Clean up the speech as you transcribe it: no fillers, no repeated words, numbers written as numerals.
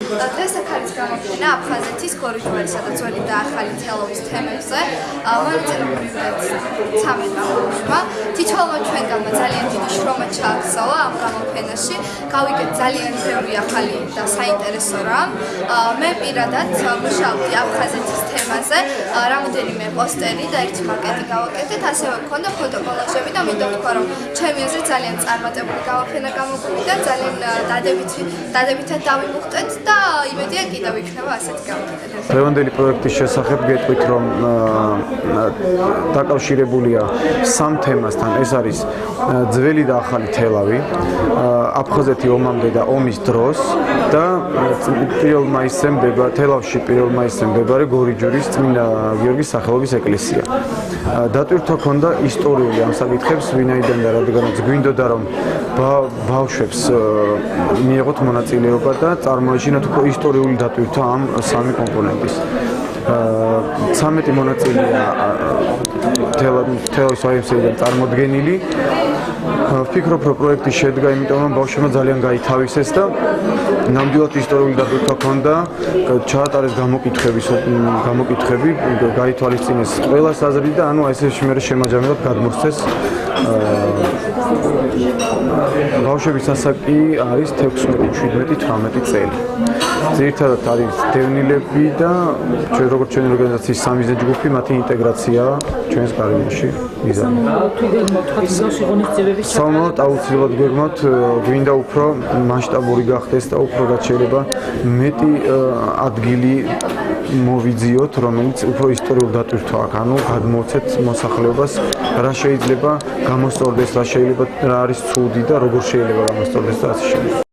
დღეს ახალიც გამოფენა აფხაზეთის გორიჯვარისა და ძველი და ახალი თელავის თემებზე. მონაწილეობრივად 13 ბავშვმა. თითოეულმა ჩვენგანმა ძალიან დიდი შრომა ჩააგზავნა ამ გამოფენაში. გავიგეთ ძალიან ბევრი ახალი და საინტერესო რამ. მე პირადად მუშაობდი აფხაზეთის თემაზე. რამოდენიმე პოსტერი და ერთი მაკეტი გავაკეთეთ. ასევე მქონდა ფოტოკოლაჟები და მინდა ვთქვა, რომ ჩემი აზრით ძალიან წარმატებული გამოფენა გამოგვივიდა. ძალიან დადებითად დავიმუხტეთ და იმედია კიდევ იქნება ასეთი გამოფენები. დღევანდელი პროექტის შესახებ გეტყვით, რომ დაკავშირებულია სამ თემასთან. ეს არის ძველი და ახალი თელავი, აფხაზეთი ომამდე და ომის დროს და 1 მაისზე თელავში 1 მაისზე მდებარე გორიჯვრის წმინდა გიორგის სახელობის ეკლესია. დატვირთვა ჰქონდა ისტორიული ამ საკითხებს, ვინაიდან და რადგანაც გვინდოდა რომ ბავშვებს მიიღოთ მონაწილეობა და წარმოეშინოთ უფრო ისტორიული დატვირთვა ამ სამი კომპონენტის. 13 მონაწილეა თელავის აიმსიდან წარმოდგენილი. ვფიქრობ, რომ პროექტი შედგა, იმიტომ რომ ბავშვებმა ძალიან გაითავისეს და ნამდვილად ისტორიული დატვირთვა ჰქონდა, ჩაატარეს გამოკითხვები, გაითვალისწინეს ყველა საზრით და ესე შემაჯამებლად გადმოსცეს. ბავშვების ასაკი არის 16, 17, 18 წელი. ძირითადად არის დევნილები და როგორც ჩვენი ორგანიზაციის სამიზნე ჯგუფი, მათი ინტეგრაცია ჩვენს გარემოში მიზანი. სამომავლოდ აუცილებლად გვეგმოთ, გვინდა უფრო მასშტაბური გახდეს და უფრო რაც შეიძლება მეტი ადგილი მოვიძიოთ, რომელიც უფრო ისტორიულ დატვირთვა აქვს, ანუ გადმოვცეთ მოსახლეობას, რა შეიძლება გამოსწორდეს, რა არის ცუდი და როგორ შეიძლება გამოსწორდეს და ასე შემდეგ.